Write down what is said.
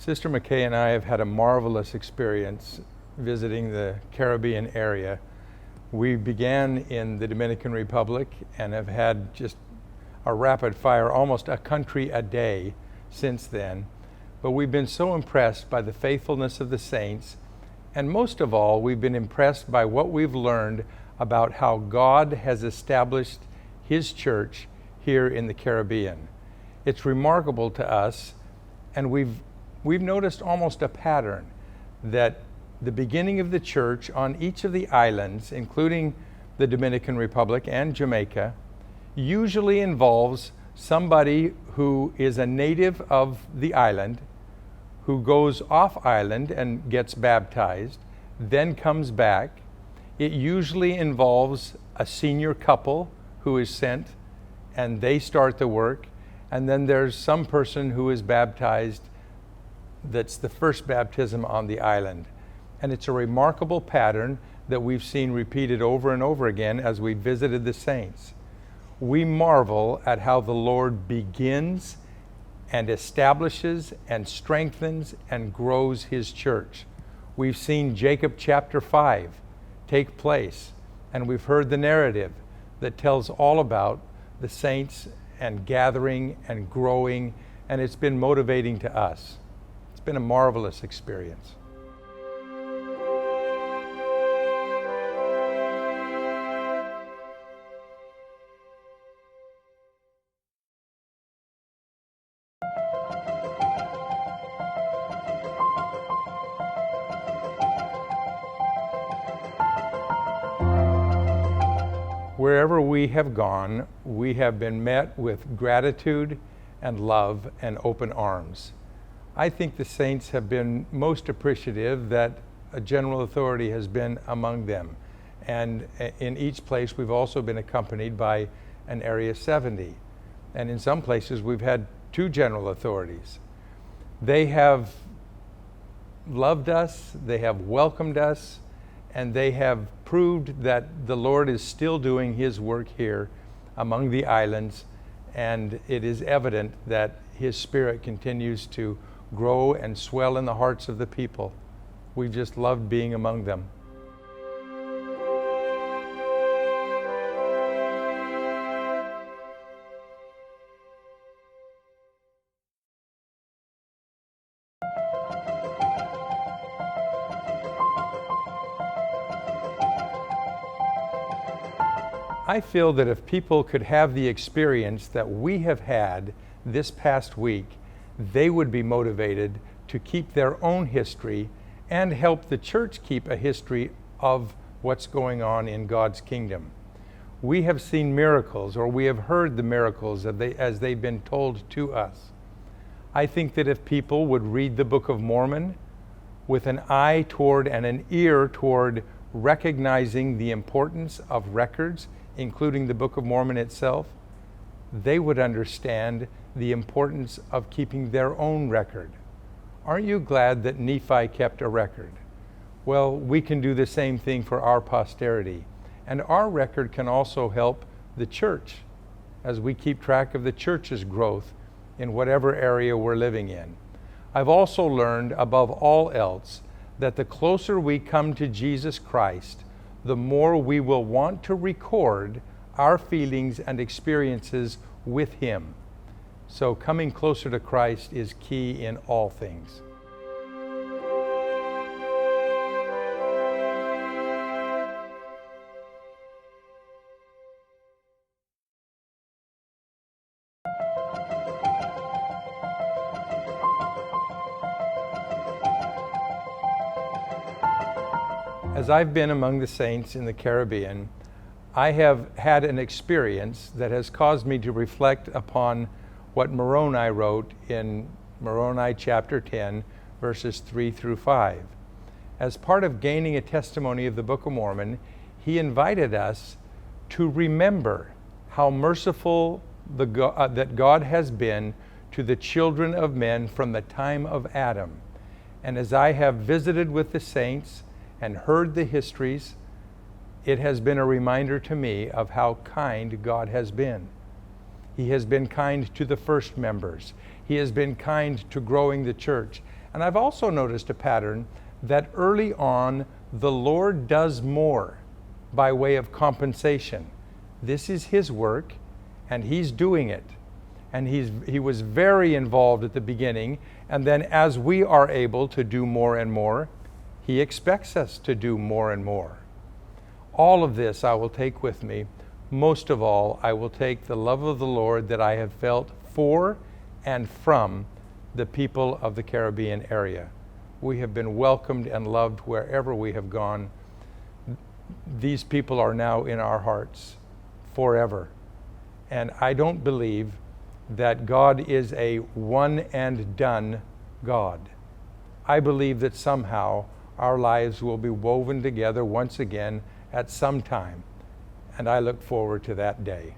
Sister McKay and I have had a marvelous experience visiting the Caribbean area. We began in the Dominican Republic and have had just a rapid fire, almost a country a day since then. But we've been so impressed by the faithfulness of the saints, and most of all, we've been impressed by what we've learned about how God has established His church here in the Caribbean. It's remarkable to us, and we've noticed almost a pattern that the beginning of the church on each of the islands, including the Dominican Republic and Jamaica, usually involves somebody who is a native of the island, who goes off island and gets baptized, then comes back. It usually involves a senior couple who is sent, and they start the work, and then there's some person who is baptized that's the first baptism on the island. And it's a remarkable pattern that we've seen repeated over and over again as we visited the saints. We marvel at how the Lord begins and establishes and strengthens and grows His church. We've seen Jacob chapter 5 take place, and we've heard the narrative that tells all about the saints and gathering and growing, and it's been motivating to us. It's been a marvelous experience. Wherever we have gone, we have been met with gratitude and love and open arms. I think the saints have been most appreciative that a general authority has been among them. And in each place, we've also been accompanied by an Area 70. And in some places, we've had 2 general authorities. They have loved us, they have welcomed us, and they have proved that the Lord is still doing His work here among the islands, and it is evident that His Spirit continues to grow and swell in the hearts of the people. We've just loved being among them. I feel that if people could have the experience that we have had this past week, they would be motivated to keep their own history and help the church keep a history of what's going on in God's kingdom. We have seen miracles, or we have heard the miracles as they've been told to us. I think that if people would read the Book of Mormon with an eye toward and an ear toward recognizing the importance of records, including the Book of Mormon itself, they would understand the importance of keeping their own record. Aren't you glad that Nephi kept a record? Well, we can do the same thing for our posterity. And our record can also help the church as we keep track of the church's growth in whatever area we're living in. I've also learned, above all else, that the closer we come to Jesus Christ, the more we will want to record our feelings and experiences with Him. So coming closer to Christ is key in all things. As I've been among the saints in the Caribbean, I have had an experience that has caused me to reflect upon what Moroni wrote in Moroni chapter 10, verses 3 through 5. As part of gaining a testimony of the Book of Mormon, he invited us to remember how merciful that God has been to the children of men from the time of Adam. And as I have visited with the saints and heard the histories, it has been a reminder to me of how kind God has been. He has been kind to the first members. He has been kind to growing the church. And I've also noticed a pattern that early on, the Lord does more by way of compensation. This is His work, and He's doing it. And He was very involved at the beginning, and then as we are able to do more and more, He expects us to do more and more. All of this I will take with me. Most of all, I will take the love of the Lord that I have felt for and from the people of the Caribbean area. We have been welcomed and loved wherever we have gone. These people are now in our hearts forever. And I don't believe that God is a one and done God. I believe that somehow our lives will be woven together once again at some time. And I look forward to that day.